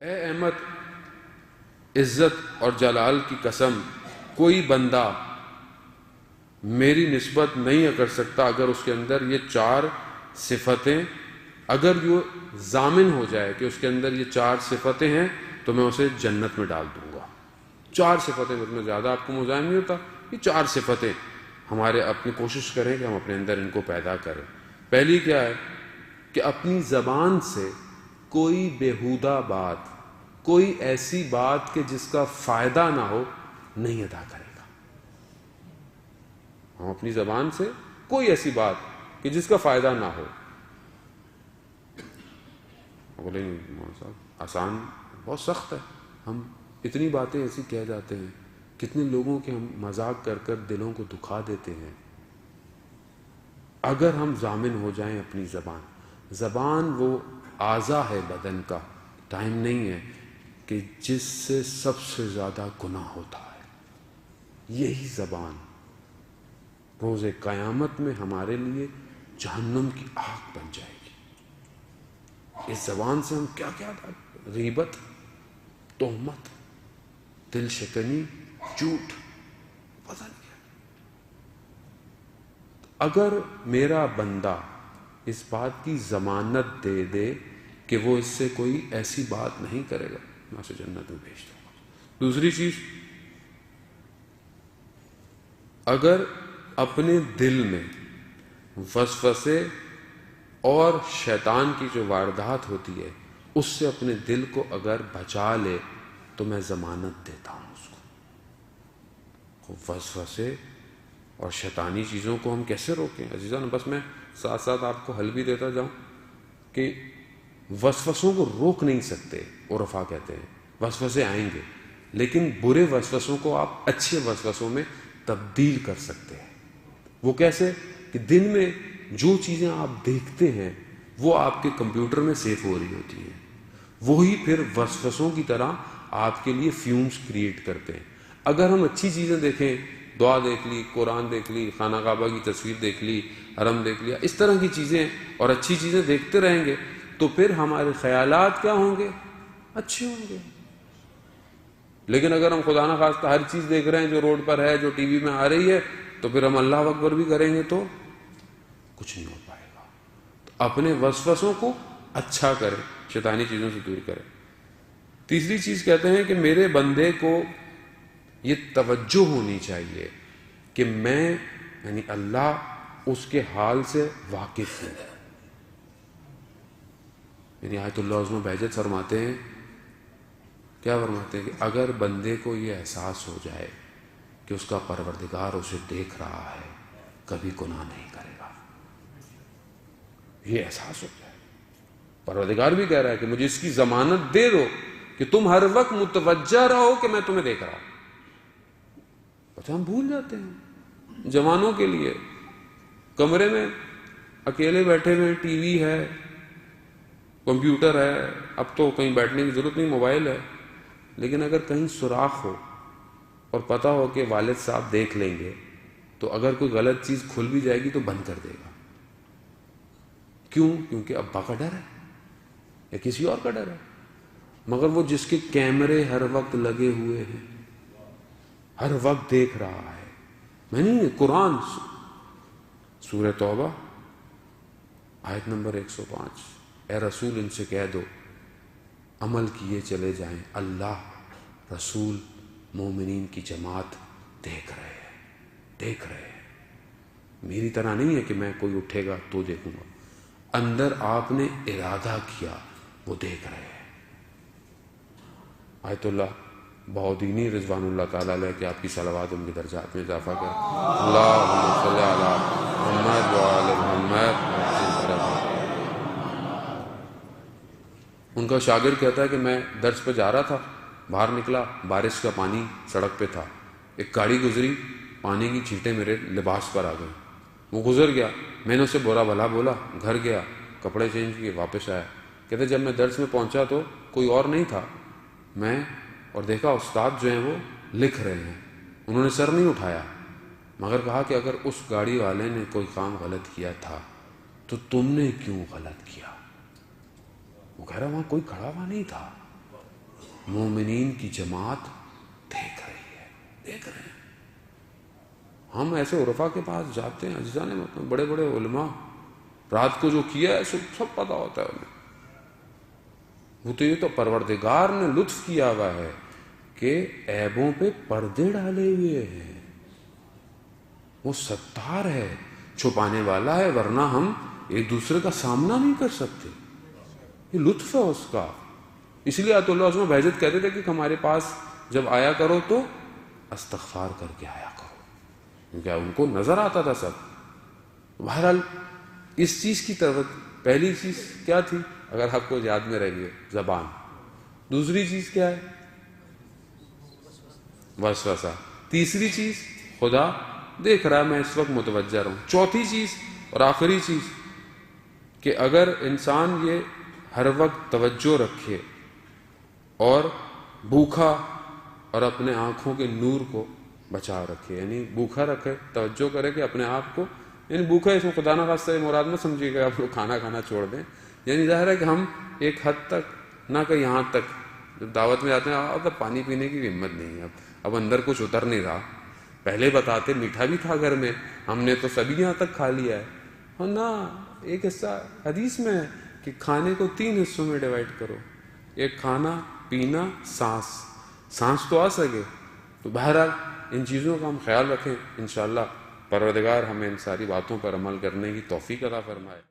اے احمد، عزت اور جلال کی قسم، کوئی بندہ میری نسبت نہیں کر سکتا اگر اس کے اندر یہ چار صفتیں، اگر یہ ضامن ہو جائے کہ اس کے اندر یہ چار صفتیں ہیں تو میں اسے جنت میں ڈال دوں گا۔ چار صفتیں، میں زیادہ آپ کو مزاحم نہیں ہوتا، یہ چار صفتیں ہمارے اپنی کوشش کریں کہ ہم اپنے اندر ان کو پیدا کریں۔ پہلی کیا ہے کہ اپنی زبان سے کوئی بیہودہ بات، کوئی ایسی بات کہ جس کا فائدہ نہ ہو، نہیں ادا کرے گا۔ ہم اپنی زبان سے کوئی ایسی بات کہ جس کا فائدہ نہ ہو، بولے مولانا صاحب آسان، بہت سخت ہے، ہم اتنی باتیں ایسی کہہ جاتے ہیں، کتنے لوگوں کے ہم مذاق کر کر دلوں کو دکھا دیتے ہیں۔ اگر ہم ضامن ہو جائیں اپنی زبان وہ اعضا ہے بدن کا، ٹائم نہیں ہے کہ جس سے سب سے زیادہ گناہ ہوتا ہے، یہی زبان روز قیامت میں ہمارے لیے جہنم کی آگ بن جائے گی۔ اس زبان سے ہم کیا کیا غیبت، تہمت، دل شکنی، جھوٹ، پتہ نہیں کیا۔ اگر میرا بندہ اس بات کی ضمانت دے دے کہ وہ اس سے کوئی ایسی بات نہیں کرے گا، میں اسے جنت میں بھیج دوں گا۔ دوسری چیز، اگر اپنے دل میں وسوسے اور شیطان کی جو واردات ہوتی ہے اس سے اپنے دل کو اگر بچا لے تو میں ضمانت دیتا ہوں اس کو۔ وسوسے اور شیطانی چیزوں کو ہم کیسے روکیں عزیزان؟ بس میں ساتھ ساتھ آپ کو حل بھی دیتا جاؤں کہ وسوسوں کو روک نہیں سکتے، عرفاء کہتے ہیں وسوسے آئیں گے، لیکن برے وسوسوں کو آپ اچھے وسوسوں میں تبدیل کر سکتے ہیں۔ وہ کیسے؟ کہ دن میں جو چیزیں آپ دیکھتے ہیں وہ آپ کے کمپیوٹر میں سیو ہو رہی ہوتی ہیں، وہی پھر وسوسوں کی طرح آپ کے لیے فیومز کریٹ کرتے ہیں۔ اگر ہم اچھی چیزیں دیکھیں، دعا دیکھ لی، قرآن دیکھ لی، خانہ کعبہ کی تصویر دیکھ لی، حرم دیکھ لیا، اس طرح کی چیزیں اور اچھی چیزیں دیکھتے رہیں گے تو پھر ہمارے خیالات کیا ہوں گے؟ اچھے ہوں گے۔ لیکن اگر ہم خدا نخواستہ ہر چیز دیکھ رہے ہیں جو روڈ پر ہے، جو ٹی وی میں آ رہی ہے، تو پھر ہم اللہ اکبر بھی کریں گے تو کچھ نہیں ہو پائے گا۔ تو اپنے وسوسوں کو اچھا کریں، شیطانی چیزوں سے دور کریں۔ تیسری چیز کہتے ہیں کہ میرے بندے کو یہ توجہ ہونی چاہیے کہ میں یعنی اللہ اس کے حال سے واقف ہوں۔ یعنی آیت اللہ عظمہ بہجت فرماتے ہیں، کیا فرماتے ہیں کہ اگر بندے کو یہ احساس ہو جائے کہ اس کا پروردگار اسے دیکھ رہا ہے، کبھی گناہ نہیں کرے گا، یہ احساس ہو جائے، پروردگار بھی کہہ رہا ہے کہ مجھے اس کی ضمانت دے دو کہ تم ہر وقت متوجہ رہو کہ میں تمہیں دیکھ رہا ہوں۔ اچھا ہم بھول جاتے ہیں، جوانوں کے لیے کمرے میں اکیلے بیٹھے ہوئے، ٹی وی ہے، کمپیوٹر ہے، اب تو کہیں بیٹھنے کی ضرورت نہیں، موبائل ہے، لیکن اگر کہیں سوراخ ہو اور پتہ ہو کہ والد صاحب دیکھ لیں گے تو اگر کوئی غلط چیز کھل بھی جائے گی تو بند کر دے گا۔ کیوں؟ کیونکہ ابا کا ڈر ہے یا کسی اور کا ڈر ہے۔ مگر وہ جس کے کیمرے ہر وقت لگے ہوئے ہیں، ہر وقت دیکھ رہا ہے، میں نہیں، قرآن سورہ توبہ آیت نمبر 105، اے رسول ان سے کہہ دو عمل کیے چلے جائیں، اللہ، رسول، مومنین کی جماعت دیکھ رہے ہیں، دیکھ رہے ہیں۔ میری طرح نہیں ہے کہ میں کوئی اٹھے گا تو دیکھوں گا، اندر آپ نے ارادہ کیا، وہ دیکھ رہے ہیں۔ آیت اللہ بہودینی رضوان اللہ تعالیٰ علیہ کہ آپ کی صلوات ان کے درجات میں اضافہ کر، اللہم صلی علی محمد وآل محمد۔ ان کا شاگرد کہتا ہے کہ میں درس پہ جا رہا تھا، باہر نکلا، بارش کا پانی سڑک پہ تھا، ایک گاڑی گزری، پانی کی چھینٹیں میرے لباس پر آ گئی، وہ گزر گیا، میں نے اسے برا بھلا بولا، گھر گیا، کپڑے چینج کیے، واپس آیا، کہتے جب میں درس میں پہنچا تو کوئی اور نہیں تھا، میں اور دیکھا استاد جو ہیں وہ لکھ رہے ہیں، انہوں نے سر نہیں اٹھایا، مگر کہا کہ اگر اس گاڑی والے نے کوئی کام غلط کیا تھا تو تم نے کیوں غلط کیا؟ وہ کہہ رہا وہاں کوئی کھڑا ہوا نہیں تھا، مومنین کی جماعت دیکھ رہی ہے، دیکھ رہے ہیں۔ ہم ایسے عرفا کے پاس جاتے ہیں، عزیزان محترم، بڑے بڑے علماء، رات کو جو کیا ہے سب پتہ ہوتا ہے انہیں۔ وہ تو یہ تو پروردگار نے لطف کیا ہوا ہے کہ عیبوں پہ پردے ڈالے ہوئے ہیں، وہ ستار ہے، چھپانے والا ہے، ورنہ ہم ایک دوسرے کا سامنا نہیں کر سکتے۔ یہ لطف ہے اس کا۔ اس لیے آیت اللہ علیہ وسلم بہجت کہتے تھے کہ ہمارے پاس جب آیا کرو تو استغفار کر کے آیا کرو، کیونکہ ان کو نظر آتا تھا سب۔ بہرحال اس چیز کی طرف پہلی چیز کیا تھی، اگر آپ کو یاد میں رہی ہے، زبان۔ دوسری چیز کیا ہے؟ وسوسہ۔ تیسری چیز خدا دیکھ رہا ہے، میں اس وقت متوجہ رہوں۔ چوتھی چیز اور آخری چیز کہ اگر انسان یہ ہر وقت توجہ رکھے اور بھوکا اور اپنے آنکھوں کے نور کو بچا رکھے، یعنی بھوکا رکھے، توجہ کرے کہ اپنے آپ کو، یعنی بھوکا اس میں خدا نہ خواستہ مراد نہ سمجھیے گا آپ لوگ کھانا کھانا چھوڑ دیں، یعنی ظاہر ہے کہ ہم ایک حد تک نہ کہ یہاں تک جب دعوت میں جاتے ہیں اب پانی پینے کی ہمت نہیں ہے، اب اندر کچھ اتر نہیں رہا۔ پہلے بتاتے میٹھا بھی تھا گھر میں، ہم نے تو سبھی یہاں تک کھا لیا ہے، اور نہ ایک حصہ حدیث میں ہے کہ کھانے کو 3 حصوں میں ڈیوائڈ کرو، ایک کھانا، پینا، سانس تو آ سکے۔ تو بہرحال ان چیزوں کا ہم خیال رکھیں، انشاءاللہ پروردگار ہمیں ان ساری باتوں پر عمل کرنے کی توفیق عطا فرمائے۔